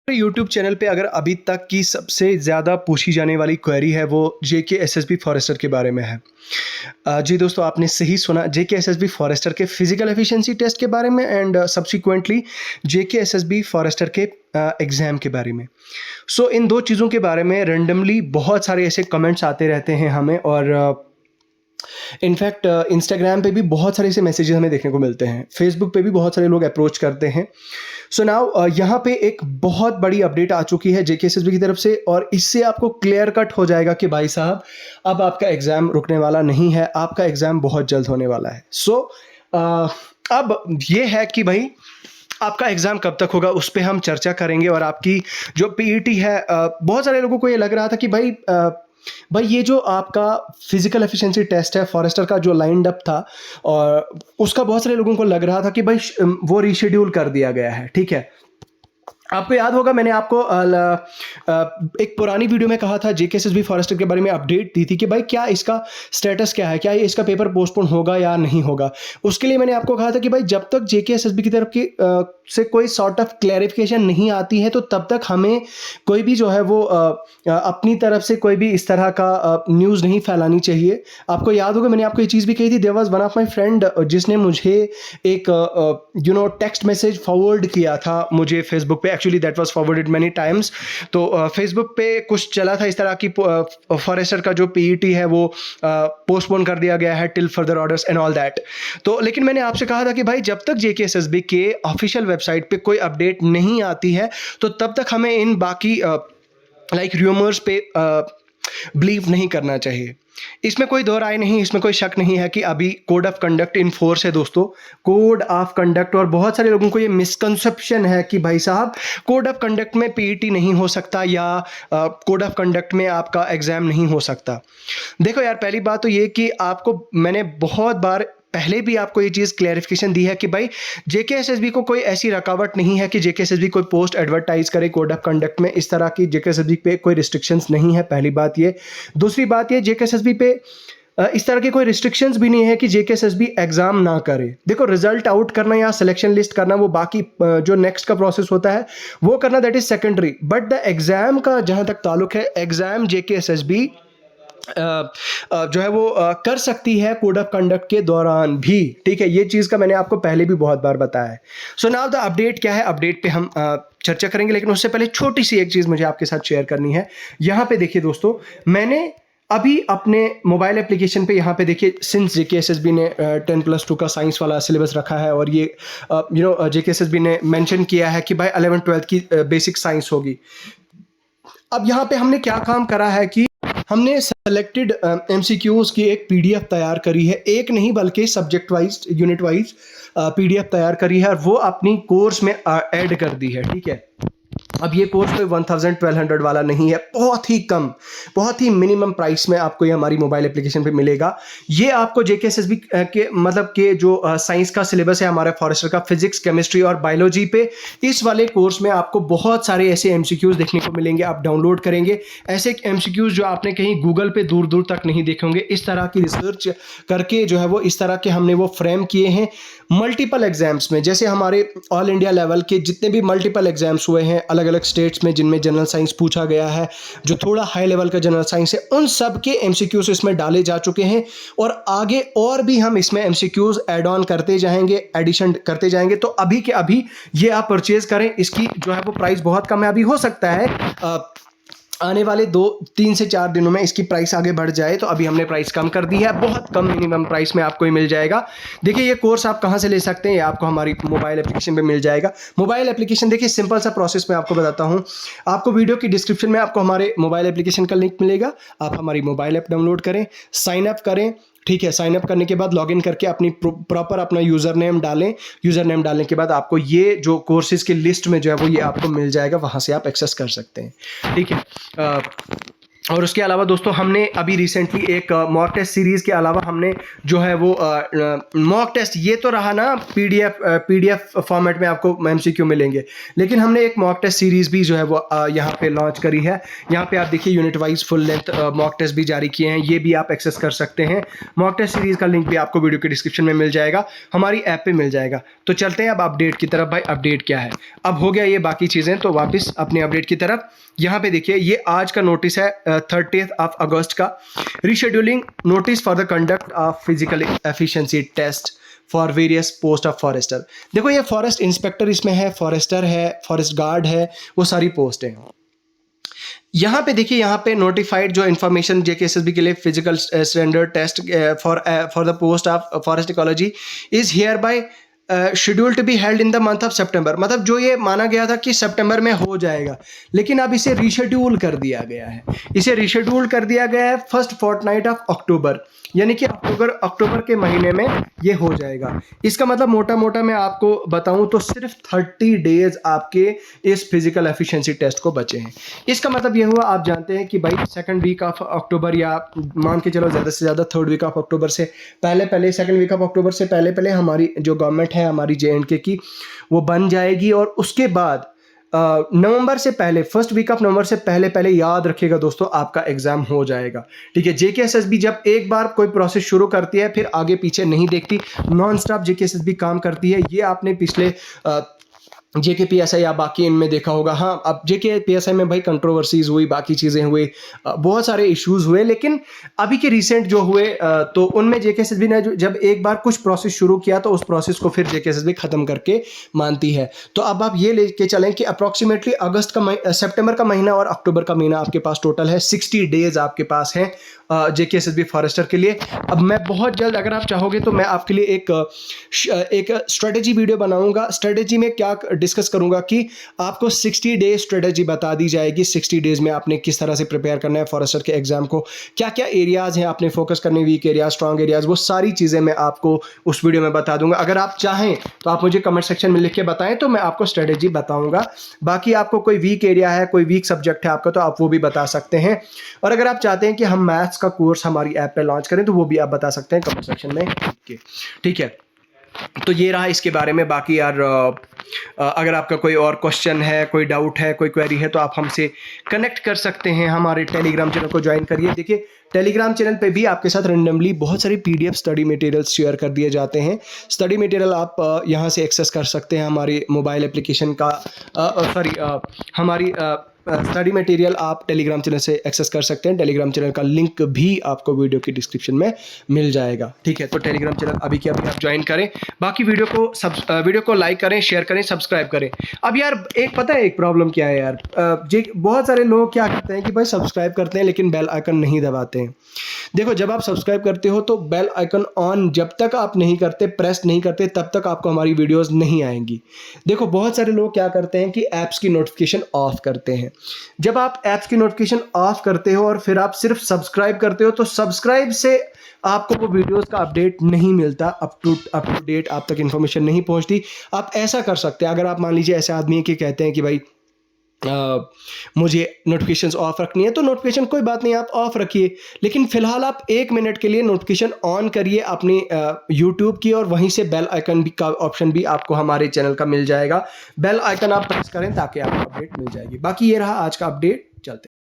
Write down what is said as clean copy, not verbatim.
YouTube channel पे अगर अभी तक की सबसे ज़्यादा पूछी जाने वाली क्वेरी है वो जेके एसएसबी फॉरेस्टर के बारे में है। जी दोस्तों, आपने सही सुना, जेके एसएसबी फॉरेस्टर के फिजिकल एफिशिएंसी टेस्ट के बारे में and subsequently JK SSB forester के एग्ज़ाम के बारे में। सो इन दो चीज़ों के बारे में रेंडमली बहुत सारे ऐसे कमेंट्स आते रहते हैं हमें, और इनफैक्ट इंस्टाग्राम पे भी बहुत सारे ऐसे मैसेजेस हमें देखने को मिलते हैं, फेसबुक पे भी बहुत सारे लोग अप्रोच करते हैं। सो नाउ यहाँ पे एक बहुत बड़ी अपडेट आ चुकी है जेकेएसएसबी की तरफ से, और इससे आपको क्लियर कट हो जाएगा कि भाई साहब अब आपका एग्ज़ाम रुकने वाला नहीं है, आपका एग्ज़ाम बहुत जल्द होने वाला है। सो अब ये है कि भाई आपका एग्ज़ाम कब तक होगा उस पर हम चर्चा करेंगे, और आपकी जो पीईटी है, बहुत सारे लोगों को ये लग रहा था कि भाई ये जो आपका फिजिकल एफिशिएंसी टेस्ट है फॉरेस्टर का जो लाइंड अप था, और उसका बहुत सारे लोगों को लग रहा था कि भाई वो रीशेड्यूल कर दिया गया है। ठीक है, आपको याद होगा मैंने आपको एक पुरानी वीडियो में कहा था जेकेएसएसबी फॉरेस्टर के बारे में अपडेट दी थी कि भाई क्या इसका स्टेटस क्या है, क्या ये इसका पेपर पोस्टपोन होगा या नहीं होगा। उसके लिए मैंने आपको कहा था कि भाई जब तक जेकेएसएसबी की तरफ की से कोई सॉर्ट ऑफ क्लैरिफिकेशन नहीं आती है तो तब तक हमें कोई भी जो है वो अपनी तरफ से कोई भी इस तरह का न्यूज़ नहीं फैलानी चाहिए। आपको याद होगा मैंने आपको ये चीज़ भी कही थी, there was one of my friend जिसने मुझे एक टेक्स्ट मैसेज फॉरवर्ड किया था मुझे फेसबुक पे, actually that was forwarded many times. तो फेसबुक पे कुछ चला था इस तरह की फॉरेस्टर का जो पीईटी है वो पोस्टपोन कर दिया गया है till further orders and all that. तो लेकिन मैंने आपसे कहा था कि भाई जब तक जेकेएसएसबी के ऑफिशियल वेबसाइट पे कोई अपडेट नहीं आती है तो तब तक हमें इन बाकी लाइक रूमर्स पे बिलीव नहीं करना चाहिए। इसमें कोई दो राय नहीं, इसमें कोई शक नहीं है कि अभी code of conduct in force है दोस्तों, कोड ऑफ कंडक्ट। और बहुत सारे लोगों को ये मिसकंसेप्शन है कि भाई साहब कोड ऑफ कंडक्ट में पीईटी नहीं हो सकता या कोड ऑफ कंडक्ट में आपका एग्जाम नहीं हो सकता। देखो यार, पहली बात तो ये कि आपको मैंने बहुत बार पहले भी आपको ये चीज़ क्लैरिफिकेशन दी है कि भाई जेकेएसएसबी को कोई ऐसी रुकावट नहीं है कि जेकेएसएसबी कोई पोस्ट एडवर्टाइज करे कोड ऑफ कंडक्ट में, इस तरह की जेकेएसएसबी पे कोई रिस्ट्रिक्शंस नहीं है। पहली बात ये। दूसरी बात ये, जेकेएसएसबी पे इस तरह की कोई रिस्ट्रिक्शंस भी नहीं है कि जेकेएसएसबी एग्जाम ना करे। देखो, रिजल्ट आउट करना या सिलेक्शन लिस्ट करना वो बाकी जो नेक्स्ट का प्रोसेस होता है वो करना, that is secondary, but the exam का जहां तक ताल्लुक है, एग्जाम जेकेएसएसबी जो है वो कर सकती है कोड ऑफ कंडक्ट के दौरान भी। ठीक है, ये चीज़ का मैंने आपको पहले भी बहुत बार बताया है। सो नाउ द अपडेट क्या है, अपडेट पे हम चर्चा करेंगे, लेकिन उससे पहले छोटी सी एक चीज़ मुझे आपके साथ शेयर करनी है। यहाँ पे देखिए दोस्तों, मैंने अभी अपने मोबाइल एप्लीकेशन पे यहाँ पे देखिए, सिंस जेकेएसएसबी ने 10+2 का साइंस वाला सिलेबस रखा है, और ये जेकेएसएसबी ने मेंशन किया है कि भाई 11th-12th की बेसिक साइंस होगी। अब यहाँ पे हमने क्या काम करा है कि हमने सेलेक्टेड एमसीक्यूज की एक पीडीएफ तैयार करी है, एक नहीं बल्कि subject wise unit wise PDF तैयार करी है, और वो अपनी कोर्स में ऐड कर दी है। ठीक है, अब ये कोर्स पे 1000-1200 वाला नहीं है, बहुत ही कम, बहुत ही मिनिमम प्राइस में आपको ये हमारी मोबाइल एप्लीकेशन पे मिलेगा। ये आपको जेकेएसएसबी के मतलब के जो साइंस का सिलेबस है हमारे फॉरेस्टर का, फिजिक्स, केमिस्ट्री और बायोलॉजी पे, इस वाले कोर्स में आपको बहुत सारे ऐसे एमसीक्यूज देखने को मिलेंगे। आप डाउनलोड करेंगे ऐसे एमसीक्यूज जो आपने कहीं गूगल पे दूर दूर तक नहीं देखे होंगे, इस तरह की रिसर्च करके जो है वो इस तरह के हमने वो फ्रेम किए हैं मल्टीपल एग्जाम्स में। जैसे हमारे ऑल इंडिया लेवल के जितने भी मल्टीपल एग्जाम्स हुए हैं अलग अलग स्टेट्स में जिनमें जनरल साइंस पूछा गया है, जो थोड़ा हाई लेवल का जनरल साइंस है, उन सब के एमसीक्यूज इसमें डाले जा चुके हैं, और आगे और भी हम इसमें एमसीक्यूज ऐड ऑन करते जाएंगे, एडिशन करते जाएंगे। तो अभी के अभी ये आप परचेज करें, इसकी जो है वो प्राइस बहुत कम है। अभी हो सकता है आने वाले 3 से 4 दिनों में इसकी प्राइस आगे बढ़ जाए, तो अभी हमने प्राइस कम कर दी है, बहुत कम मिनिमम प्राइस में आपको ही मिल जाएगा। देखिए, ये कोर्स आप कहाँ से ले सकते हैं, ये आपको हमारी मोबाइल एप्लीकेशन पे मिल जाएगा। मोबाइल एप्लीकेशन देखिए, सिंपल सा प्रोसेस मैं आपको बताता हूँ। आपको वीडियो की डिस्क्रिप्शन में आपको हमारे मोबाइल एप्लीकेशन का लिंक मिलेगा, आप हमारी मोबाइल ऐप डाउनलोड करें, साइन अप करें। ठीक है, साइन अप करने के बाद लॉगिन करके अपनी प्रॉपर अपना यूज़र नेम डालें। यूज़र नेम डालने के बाद आपको ये जो कोर्सेज की लिस्ट में जो है वो ये आपको मिल जाएगा, वहाँ से आप एक्सेस कर सकते हैं। ठीक है, और उसके अलावा दोस्तों हमने अभी रिसेंटली एक मॉक टेस्ट सीरीज़ के अलावा हमने जो है वो मॉक टेस्ट, ये तो रहा ना पीडीएफ फॉर्मेट में आपको एमसीक्यू मिलेंगे, लेकिन हमने एक मॉक टेस्ट सीरीज़ भी जो है वो यहाँ पे लॉन्च करी है। यहाँ पे आप देखिए unit wise full length mock test भी जारी किए हैं, ये भी आप एक्सेस कर सकते हैं। मॉक टेस्ट सीरीज़ का लिंक भी आपको वीडियो के डिस्क्रिप्शन में मिल जाएगा, हमारी ऐप पे मिल जाएगा। तो चलते हैं अब अपडेट की तरफ। भाई अपडेट क्या है, अब हो गया ये बाकी चीज़ें, तो वापस अपने अपडेट की तरफ। यहाँ पे देखिए ये आज का नोटिस है 30 अगस्त का, rescheduling notice for the conduct of physical efficiency test for various post of forester. देखो ये फॉरेस्ट इंस्पेक्टर इसमें है, फॉरेस्टर है, फॉरेस्ट गार्ड है, वो सारी पोस्ट हैं। यहाँ पे देखिए, यहाँ पे नोटिफाइड जो इन्फॉर्मेशन जेकेएसएसबी के लिए physical standard test for the post of forest ecology is here by schedule to be held in the month of September. मतलब जो ये माना गया था कि सितंबर में हो जाएगा, लेकिन अब इसे रीशेड्यूल कर दिया गया है। इसे रीशेड्यूल कर दिया गया है फर्स्ट फोर्टनाइट ऑफ अक्टूबर, यानी कि अक्टूबर के महीने में ये हो जाएगा। इसका मतलब मोटा मोटा मैं आपको बताऊं तो सिर्फ 30 डेज आपके इस फिजिकल एफिशिएंसी टेस्ट को बचे हैं। इसका मतलब ये हुआ, आप जानते हैं कि भाई सेकंड वीक ऑफ अक्टूबर, या मान के चलो ज़्यादा से ज़्यादा थर्ड वीक ऑफ अक्टूबर से पहले सेकंड वीक ऑफ अक्टूबर से पहले हमारी जो गवर्नमेंट है हमारी जेएंडके की, वो बन जाएगी। और उसके बाद नवंबर से पहले, फर्स्ट वीक ऑफ नवंबर से पहले याद रखिएगा दोस्तों, आपका एग्जाम हो जाएगा। ठीक है, जेकेएसएसबी जब एक बार कोई प्रोसेस शुरू करती है फिर आगे पीछे नहीं देखती, नॉन स्टॉप जेकेएसएसबी काम करती है। ये आपने पिछले जेकेपीएसआई या बाकी इनमें देखा होगा। हाँ, अब जेकेपीएसआई में भाई कंट्रोवर्सीज हुई, बाकी चीज़ें हुई, बहुत सारे इश्यूज हुए, लेकिन अभी के रिसेंट जो हुए तो उनमें जेकेएसएसबी ने जब एक बार कुछ प्रोसेस शुरू किया तो उस प्रोसेस को फिर जेकेएसएसबी ख़त्म करके मानती है। तो अब आप ये लेके चलें कि अप्रॉक्सीमेटली सितंबर का महीना और अक्टूबर का महीना आपके पास टोटल है 60 डेज आपके पास हैं जेकेएसएसबी फॉरेस्टर के लिए। अब मैं बहुत जल्द, अगर आप चाहोगे तो मैं आपके लिए एक स्ट्रेटेजी वीडियो बनाऊंगा। स्ट्रेटेजी में क्या डिस्कस करूंगा कि आपको 60 डे स्ट्रेटेजी बता दी जाएगी। 60 डेज में आपने किस तरह से प्रिपेयर करना है फॉरेस्टर के एग्जाम को, क्या क्या एरियाज हैं आपने फोकस करने, वीक एरियाज, स्ट्रॉन्ग एरियाज, वो सारी चीज़ें मैं आपको उस वीडियो में बता दूंगा। अगर आप चाहें तो आप मुझे कमेंट सेक्शन में लिख के बताएं तो मैं आपको स्ट्रेटेजी बताऊंगा। बाकी आपको कोई वीक एरिया है, कोई वीक सब्जेक्ट है आपका, तो आप वो भी बता सकते हैं। और अगर आप चाहते हैं कि हम मैथ्स का कोर्स हमारी ऐप पे लॉन्च करें तो वो भी आप बता सकते हैं कमेंट सेक्शन में। ठीक है, तो ये रहा इसके बारे में। बाकी यार अगर आपका कोई और क्वेश्चन है, कोई डाउट है, कोई क्वेरी है, तो आप हमसे कनेक्ट कर सकते हैं। हमारे टेलीग्राम चैनल को ज्वाइन करिए। देखिए टेलीग्राम चैनल पे भी आपके साथ रेंडमली बहुत सारी पीडीएफ स्टडी मटेरियल्स शेयर कर दिए जाते हैं। स्टडी मटेरियल आप यहाँ से एक्सेस कर सकते हैं। हमारी मोबाइल एप्लीकेशन का हमारी स्टडी मटेरियल आप टेलीग्राम चैनल से एक्सेस कर सकते हैं। टेलीग्राम चैनल का लिंक भी आपको वीडियो की डिस्क्रिप्शन में मिल जाएगा। ठीक है, तो टेलीग्राम चैनल अभी के अभी आप ज्वाइन करें। बाकी वीडियो को लाइक करें, शेयर करें, सब्सक्राइब करें। अब यार एक पता है एक प्रॉब्लम क्या है यार, बहुत सारे लोग क्या करते हैं कि भाई सब्सक्राइब करते हैं लेकिन बेल आइकन नहीं दबाते हैं। देखो, जब आप सब्सक्राइब करते हो तो बेल आइकन ऑन जब तक आप नहीं करते, प्रेस नहीं करते, तब तक आपको हमारी वीडियोस नहीं आएंगी। देखो बहुत सारे लोग क्या करते हैं कि ऐप्स की नोटिफिकेशन ऑफ करते हैं। जब आप ऐप्स की नोटिफिकेशन ऑफ करते हो और फिर आप सिर्फ सब्सक्राइब करते हो, तो सब्सक्राइब से आपको वो वीडियोस का अपडेट नहीं मिलता, अप टू डेट आप तक इन्फॉर्मेशन नहीं पहुंचती। आप ऐसा कर सकते हैं, अगर आप मान लीजिए ऐसे आदमी कि कहते हैं कि भाई मुझे नोटिफिकेशंस ऑफ रखनी है, तो नोटिफिकेशन कोई बात नहीं, आप ऑफ रखिए, लेकिन फिलहाल आप 1 मिनट के लिए नोटिफिकेशन ऑन करिए अपनी यूट्यूब की, और वहीं से बेल आइकन भी का ऑप्शन भी आपको हमारे चैनल का मिल जाएगा। बेल आइकन आप प्रेस करें ताकि आपको अपडेट मिल जाएगी। बाकी ये रहा आज का अपडेट। चलते